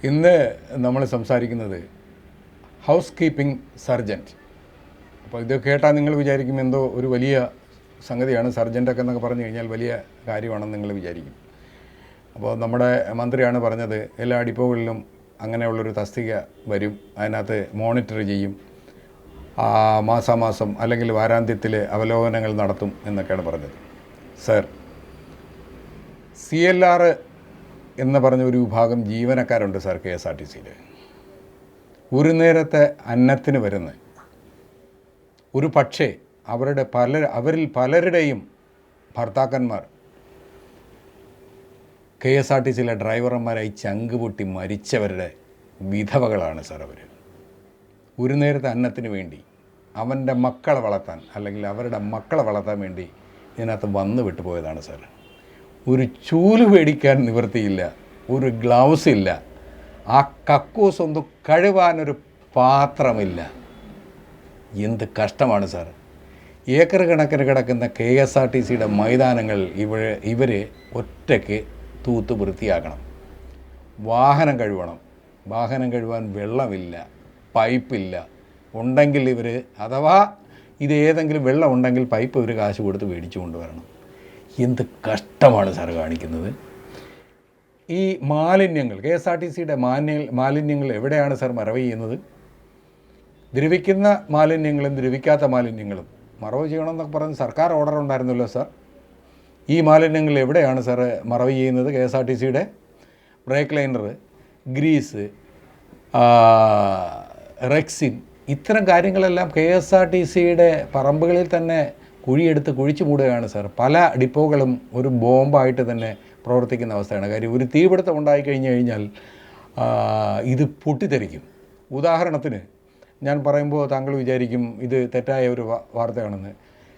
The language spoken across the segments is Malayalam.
ഇന്ന് നമ്മൾ സംസാരിക്കുന്നത് ഹൗസ് കീപ്പിംഗ് സർജൻറ്റ്. അപ്പോൾ ഇത് കേട്ടാൽ നിങ്ങൾ വിചാരിക്കും എന്തോ ഒരു വലിയ സംഗതിയാണ് സർജൻ്റൊക്കെ എന്നൊക്കെ പറഞ്ഞു കഴിഞ്ഞാൽ വലിയ കാര്യമാണെന്ന് നിങ്ങൾ വിചാരിക്കും. അപ്പോൾ നമ്മുടെ മന്ത്രിയാണ് പറഞ്ഞത് എല്ലാ ഡിപ്പോകളിലും അങ്ങനെയുള്ളൊരു തസ്തിക വരും, അതിനകത്ത് മോണിറ്റർ ചെയ്യും, മാസാമാസം അല്ലെങ്കിൽ വാരാന്ത്യത്തിൽ അവലോകനങ്ങൾ നടത്തും എന്നൊക്കെയാണ് പറഞ്ഞത്. സർ, CLR എന്ന് പറഞ്ഞ ഒരു വിഭാഗം ജീവനക്കാരുണ്ട് സാർ KSRTCയിൽ. ഒരു നേരത്തെ അന്നത്തിന് വരുന്ന ഒരു പക്ഷേ അവരിൽ പലരുടെയും ഭർത്താക്കന്മാർ KSRTCയിലെ ഡ്രൈവർമാരായി ചങ്ക് പൊട്ടി മരിച്ചവരുടെ വിധവകളാണ് സാർ അവർ. ഒരു നേരത്തെ അന്നത്തിന് വേണ്ടി അവൻ്റെ മക്കളെ വളർത്താൻ അല്ലെങ്കിൽ അവരുടെ മക്കളെ വളർത്താൻ വേണ്ടി ഇതിനകത്ത് വന്നു വിട്ടുപോയതാണ് സാർ. ഒരു ചൂല് മേടിക്കാൻ നിവൃത്തിയില്ല, ഒരു ഗ്ലൗസ് ഇല്ല, ആ കക്കൂസ് ഒന്ന് കഴുകാനൊരു പാത്രമില്ല. എന്ത് കഷ്ടമാണ് സാർ. ഏക്കർ കണക്കിന് കിടക്കുന്ന KSRTCയുടെ മൈതാനങ്ങൾ ഇവർ ഒറ്റയ്ക്ക് തൂത്ത് വൃത്തിയാക്കണം. വാഹനം കഴുകാൻ വെള്ളമില്ല, പൈപ്പില്ല. ഉണ്ടെങ്കിൽ അഥവാ ഇതേതെങ്കിലും വെള്ളം ഉണ്ടെങ്കിൽ പൈപ്പ് ഇവർ കാശ് കൊടുത്ത് മേടിച്ചു കൊണ്ടുവരണം. എന്ത് കഷ്ടമാണ് സാർ കാണിക്കുന്നത്. ഈ മാലിന്യങ്ങൾ, KSRTCയുടെ മാലിന്യങ്ങൾ എവിടെയാണ് സാർ മറവ് ചെയ്യുന്നത്? ദ്രവിക്കുന്ന മാലിന്യങ്ങളും ദ്രവിക്കാത്ത മാലിന്യങ്ങളും മറവ് ചെയ്യണമെന്നൊക്കെ പറഞ്ഞ് സർക്കാർ ഓർഡർ ഉണ്ടായിരുന്നല്ലോ സാർ. ഈ മാലിന്യങ്ങൾ എവിടെയാണ് സാർ മറവ് ചെയ്യുന്നത്? KSRTCയുടെ ബ്രേക്ക് ലൈനർ, ഗ്രീസ്, റെക്സിൻ, ഇത്തരം കാര്യങ്ങളെല്ലാം KSRTCയുടെ പറമ്പുകളിൽ തന്നെ കുഴിയെടുത്ത് കുഴിച്ചു മൂടുകയാണ് സാർ. പല ഡിപ്പോകളും ഒരു ബോംബായിട്ട് തന്നെ പ്രവർത്തിക്കുന്ന അവസ്ഥയാണ്. കാര്യം ഒരു തീപിടുത്തം ഉണ്ടായിക്കഴിഞ്ഞു കഴിഞ്ഞാൽ ഇത് പൊട്ടിത്തെറിക്കും. ഉദാഹരണത്തിന് ഞാൻ പറയുമ്പോൾ താങ്കൾ വിചാരിക്കും ഇത് തെറ്റായ ഒരു വാർത്തയാണെന്ന്.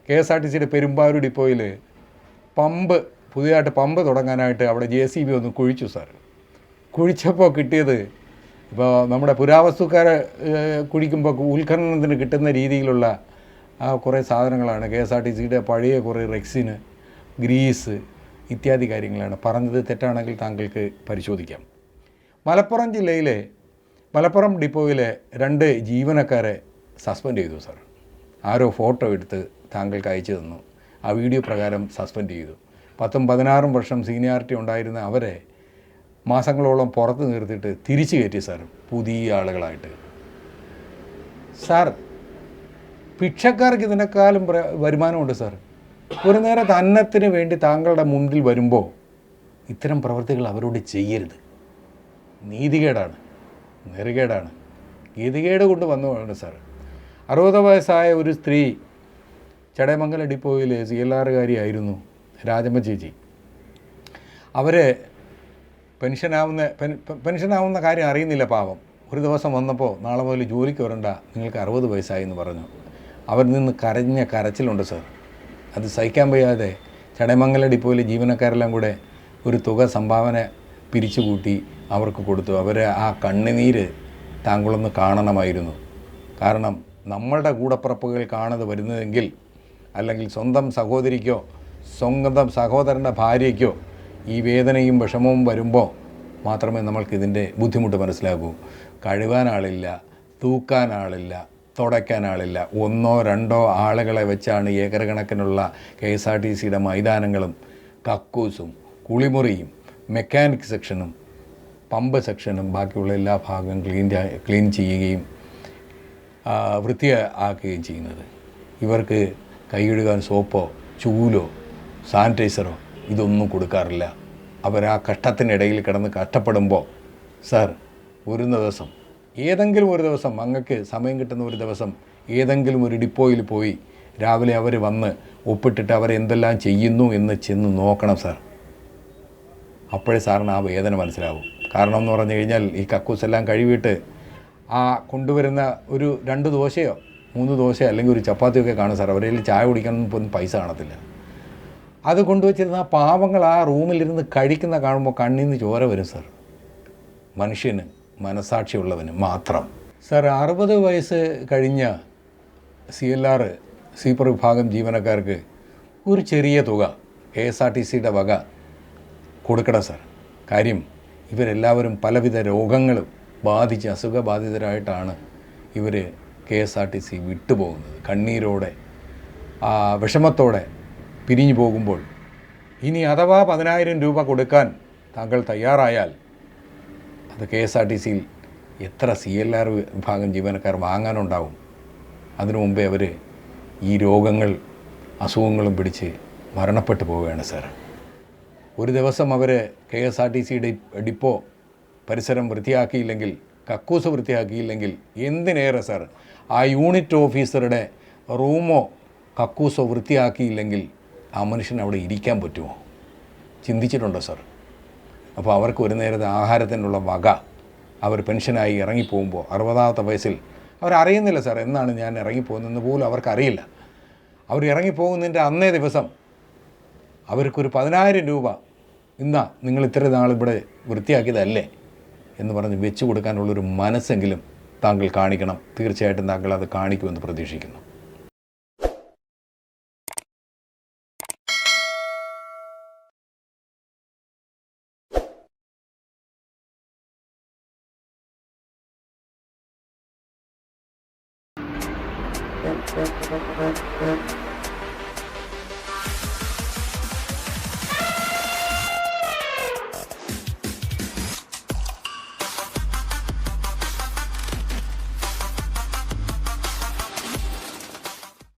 KSRTCയുടെ പെരുമ്പാവൂർ ഡിപ്പോയിൽ പുതിയതായിട്ട് പമ്പ് തുടങ്ങാനായിട്ട് അവിടെ JCB ഒന്ന് കുഴിച്ചു സാർ. കുഴിച്ചപ്പോൾ കിട്ടിയത്, ഇപ്പോൾ നമ്മുടെ പുരാവസ്തുക്കാരെ കുഴിക്കുമ്പോൾ ഉത്ഖനനത്തിന് കിട്ടുന്ന രീതിയിലുള്ള കുറേ സാധനങ്ങളാണ്. KSRTCയുടെ പഴയ കുറേ റെക്സിന്, ഗ്രീസ് ഇത്യാദി കാര്യങ്ങളാണ്. പറഞ്ഞത് തെറ്റാണെങ്കിൽ താങ്കൾക്ക് പരിശോധിക്കാം. മലപ്പുറം ഡിപ്പോയിലെ 2 ജീവനക്കാരെ സസ്പെൻഡ് ചെയ്തു സാർ. ആരോ ഫോട്ടോ എടുത്ത് താങ്കൾക്ക് അയച്ചു തന്നു. ആ വീഡിയോ പ്രകാരം സസ്പെൻഡ് ചെയ്തു. 10-16 വർഷം സീനിയോറിറ്റി ഉണ്ടായിരുന്ന അവരെ മാസങ്ങളോളം പുറത്ത് നിർത്തിയിട്ട് തിരിച്ചു കയറ്റി സാർ, പുതിയ ആളുകളായിട്ട്. സാർ, ഭിക്ഷക്കാർക്ക് ഇതിനേക്കാളും വരുമാനമുണ്ട് സാർ. ഒരു നേരത്തെ അന്നത്തിന് വേണ്ടി താങ്കളുടെ മുമ്പിൽ വരുമ്പോൾ ഇത്തരം പ്രവൃത്തികൾ അവരോട് ചെയ്യരുത്. നീതികേടാണ്, നെറുകേടാണ്, ഗതികേട് കൊണ്ട് വന്നതാണ് സാർ. 60 വയസ്സായ ഒരു സ്ത്രീ ചടയമംഗലം ഡിപ്പോയിൽ CLRകാരിയായിരുന്നു, രാജമ്മ ചേച്ചി. അവർ പെൻഷനാവുന്ന കാര്യം അറിയുന്നില്ല പാവം. ഒരു ദിവസം വന്നപ്പോൾ നാളെ മുതൽ ജോലിക്ക് വരണ്ട, നിങ്ങൾക്ക് 60 വയസ്സായി എന്ന് പറഞ്ഞു. അവരിൽ നിന്ന് കരച്ചിലുണ്ട് സാർ. അത് സഹിക്കാൻ വയ്യാതെ ചടയമംഗലം ഡിപ്പോയിൽ ജീവനക്കാരെല്ലാം കൂടെ ഒരു തുക സംഭാവന പിരിച്ചു കൂട്ടി അവർക്ക് കൊടുത്തു. ആ കണ്ണുനീര് താങ്കളൊന്ന് കാണണമായിരുന്നു. കാരണം നമ്മളുടെ കൂടപ്പിറപ്പുകൾ കാണാതെ വരുന്നതെങ്കിൽ, അല്ലെങ്കിൽ സ്വന്തം സഹോദരിക്കോ സ്വന്തം സഹോദരൻ്റെ ഭാര്യയ്ക്കോ ഈ വേദനയും വിഷമവും വരുമ്പോൾ മാത്രമേ നമ്മൾക്കിതിൻ്റെ ബുദ്ധിമുട്ട് മനസ്സിലാകൂ. കഴുകാൻ ആളില്ല, തൂക്കാൻ ആളില്ല, തുടയ്ക്കാൻ ആളില്ല. 1-2 ആളുകളെ വെച്ചാണ് ഏക്കർ കണക്കിനുള്ള KSRTCയുടെ മൈതാനങ്ങളും കക്കൂസും കുളിമുറിയും മെക്കാനിക് സെക്ഷനും പമ്പ് സെക്ഷനും ബാക്കിയുള്ള എല്ലാ ഭാഗവും ക്ലീൻ ചെയ്യുകയും വൃത്തിയാക്കുകയും ചെയ്യുന്നത്. ഇവർക്ക് കൈ കഴുകാൻ സോപ്പോ ചൂലോ സാനിറ്റൈസറോ ഇതൊന്നും കൊടുക്കാറില്ല. ആ കഷ്ടത്തിനിടയിൽ കിടന്ന് കഷ്ടപ്പെടുമ്പോൾ സാർ, ഏതെങ്കിലും ഒരു ദിവസം അങ്ങക്ക് സമയം കിട്ടുന്ന ഒരു ദിവസം ഏതെങ്കിലും ഒരു ഡിപ്പോയിൽ പോയി രാവിലെ അവർ വന്ന് ഒപ്പിട്ടിട്ട് അവരെന്തെല്ലാം ചെയ്യുന്നു എന്ന് ചെന്ന് നോക്കണം സാർ. അപ്പോഴേ സാറിന് ആ വേദന മനസ്സിലാവും. കാരണം എന്ന് പറഞ്ഞു കഴിഞ്ഞാൽ ഈ കക്കൂസെല്ലാം കഴുകിയിട്ട് കൊണ്ടുവരുന്ന ഒരു 2 ദോശയോ 3 ദോശയോ അല്ലെങ്കിൽ ഒരു ചപ്പാത്തിയൊക്കെ കാണും സാർ. അവരിൽ ചായ കുടിക്കാനൊന്നും പൈസ കാണത്തില്ല. അത് കൊണ്ടുവച്ചിരുന്ന ആ പാവങ്ങൾ ആ റൂമിലിരുന്ന് കഴിക്കുന്ന കാണുമ്പോൾ കണ്ണിൽ നിന്ന് ചോര വരും സാർ. മനുഷ്യന്, മനസാക്ഷിയുള്ളവന് മാത്രം. സാർ, 60 വയസ്സ് കഴിഞ്ഞ CLR സ്വീപ്പർ വിഭാഗം ജീവനക്കാർക്ക് ഒരു ചെറിയ തുക KSRTCയുടെ വക കൊടുക്കണം സാർ. കാര്യം ഇവരെല്ലാവരും പലവിധ രോഗങ്ങളും ബാധിച്ച് അസുഖബാധിതരായിട്ടാണ് ഇവർ KSRTC വിട്ടുപോകുന്നത്. കണ്ണീരോടെ വിഷമത്തോടെ പിരിഞ്ഞു പോകുമ്പോൾ ഇനി അഥവാ 10,000 രൂപ കൊടുക്കാൻ താങ്കൾ തയ്യാറായാൽ അത് KSRTCയിൽ എത്ര CLR വിഭാഗം ജീവനക്കാർ വാങ്ങാനുണ്ടാവും? അതിനു മുമ്പേ അവർ ഈ അസുഖങ്ങളും പിടിച്ച് മരണപ്പെട്ടു പോവുകയാണ് സാർ. ഒരു ദിവസം അവർ KSRTC ഡിപ്പോ പരിസരം വൃത്തിയാക്കിയില്ലെങ്കിൽ, കക്കൂസ് വൃത്തിയാക്കിയില്ലെങ്കിൽ എന്തിനേറെ സാർ, ആ യൂണിറ്റ് ഓഫീസറുടെ റൂമോ കക്കൂസോ വൃത്തിയാക്കിയില്ലെങ്കിൽ ആ മനുഷ്യന് അവിടെ ഇരിക്കാൻ പറ്റുമോ? ചിന്തിച്ചിട്ടുണ്ടോ സാർ? അപ്പോൾ അവർക്ക് ഒരു നേരത്തെ ആഹാരത്തിനുള്ള വക അവർ പെൻഷനായി ഇറങ്ങിപ്പോകുമ്പോൾ 60ാമത്തെ വയസ്സിൽ അവരറിയുന്നില്ല സാർ എന്നാണ് ഞാൻ ഇറങ്ങിപ്പോകുന്നതെന്ന് പോലും അവർക്കറിയില്ല. അവർ ഇറങ്ങിപ്പോകുന്നതിൻ്റെ അന്നേ ദിവസം അവർക്കൊരു 10,000 രൂപ ഇന്നാ നിങ്ങൾ ഇത്ര നാളിവിടെ വൃത്തിയാക്കിയതല്ലേ എന്ന് പറഞ്ഞ് വെച്ച് കൊടുക്കാനുള്ളൊരു മനസ്സെങ്കിലും താങ്കൾ കാണിക്കണം. തീർച്ചയായിട്ടും താങ്കൾ അത് കാണിക്കുമെന്ന് പ്രതീക്ഷിക്കുന്നു. Thank you.